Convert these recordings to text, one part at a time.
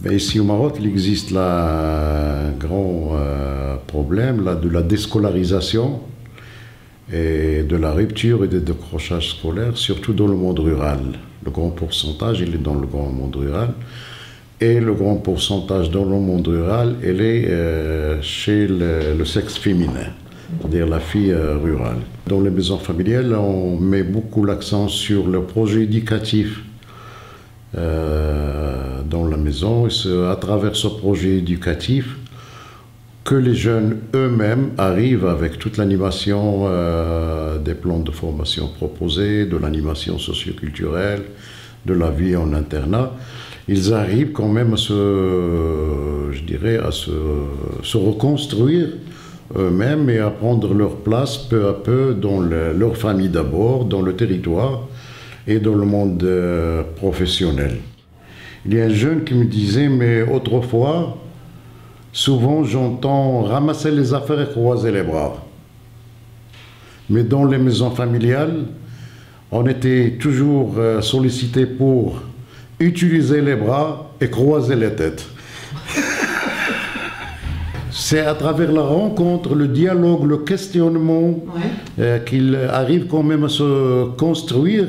Mais ici au Maroc, il existe là un grand problème là, de la déscolarisation et de la rupture et des décrochages scolaires, surtout dans le monde rural. Le grand pourcentage, il est dans le grand monde rural. Et le grand pourcentage dans le monde rural, elle est chez le sexe féminin, c'est-à-dire la fille rurale. Dans les maisons familiales, on met beaucoup l'accent sur le projet éducatif dans la maison. Et c'est à travers ce projet éducatif que les jeunes eux-mêmes arrivent avec toute l'animation des plans de formation proposés, de l'animation socioculturelle, de la vie en internat. Ils arrivent quand même à se reconstruire eux-mêmes et à prendre leur place peu à peu dans leur famille d'abord, dans le territoire et dans le monde professionnel. Il y a un jeune qui me disait, mais autrefois, souvent j'entends ramasser les affaires et croiser les bras. Mais dans les maisons familiales, on était toujours sollicité pour utiliser les bras et croiser les têtes. C'est à travers la rencontre, le dialogue, le questionnement qu'il arrive quand même à se construire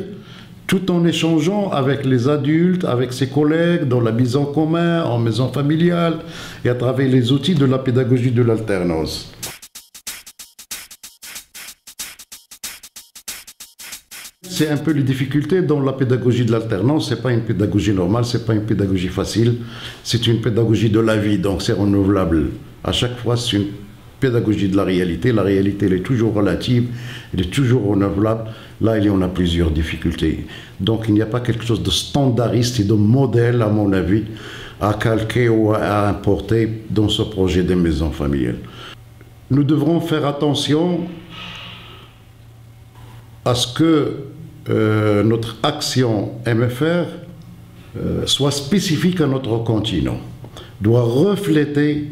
tout en échangeant avec les adultes, avec ses collègues, dans la mise en commun, en maison familiale et à travers les outils de la pédagogie de l'alternance. C'est un peu les difficultés dans la pédagogie de l'alternance. C'est pas une pédagogie normale, c'est pas une pédagogie facile. C'est une pédagogie de la vie, donc c'est renouvelable. À chaque fois, c'est une pédagogie de la réalité. La réalité, elle est toujours relative, elle est toujours renouvelable. Là, il y en a plusieurs difficultés. Donc, il n'y a pas quelque chose de standardiste et de modèle, à mon avis, à calquer ou à importer dans ce projet des maisons familiales. Nous devrons faire attention à ce que notre action MFR soit spécifique à notre continent, doit refléter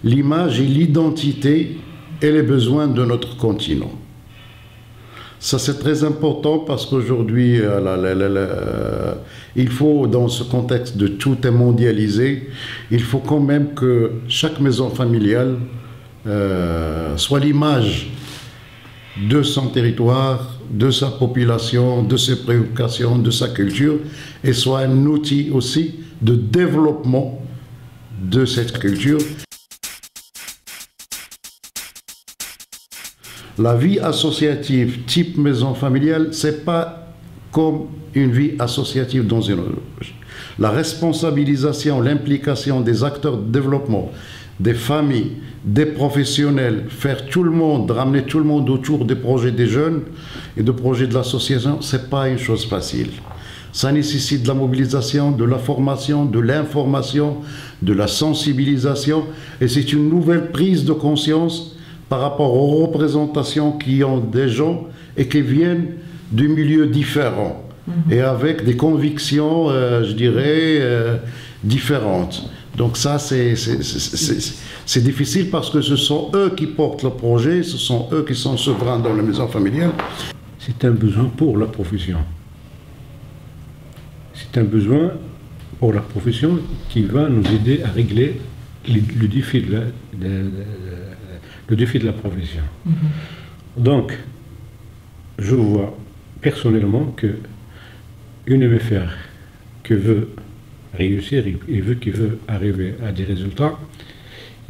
l'image et l'identité et les besoins de notre continent. Ça, c'est très important parce qu'aujourd'hui, il faut, dans ce contexte de tout est mondialisé, il faut quand même que chaque maison familiale soit l'image de son territoire, de sa population, de ses préoccupations, de sa culture, et soit un outil aussi de développement de cette culture. La vie associative type maison familiale, c'est pas comme une vie associative dans une autre. La responsabilisation, l'implication des acteurs de développement, des familles, des professionnels, faire tout le monde, ramener tout le monde autour des projets des jeunes et des projets de l'association, c'est pas une chose facile. Ça nécessite de la mobilisation, de la formation, de l'information, de la sensibilisation, et c'est une nouvelle prise de conscience par rapport aux représentations qui ont des gens et qui viennent de milieux différents et avec des convictions, je dirais, différentes. Donc ça, c'est difficile parce que ce sont eux qui portent le projet, ce sont eux qui sont souverains dans les maisons familiales. C'est un besoin pour la profession. C'est un besoin pour la profession qui va nous aider à régler le défi de la profession. Donc, je vois personnellement que une MFR qui veut réussir et qui veut arriver à des résultats,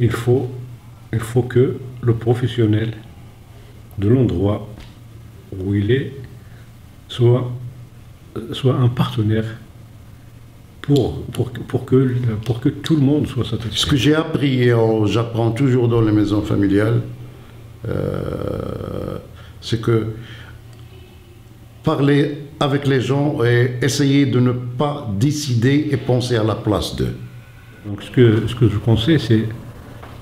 il faut que le professionnel de l'endroit où il est soit un partenaire pour que tout le monde soit satisfait. Ce que j'ai appris, et j'apprends toujours dans les maisons familiales, c'est que parler avec les gens et essayer de ne pas décider et penser à la place d'eux. Donc ce que je conseille,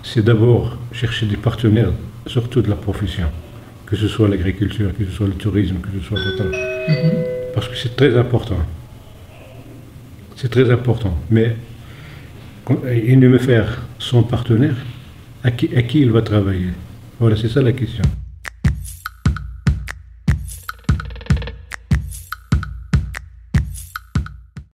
c'est d'abord chercher des partenaires, surtout de la profession, que ce soit l'agriculture, que ce soit le tourisme, que ce soit parce que c'est très important. C'est très important. Mais il ne me faire son partenaire, à qui il va travailler. Voilà, c'est ça la question.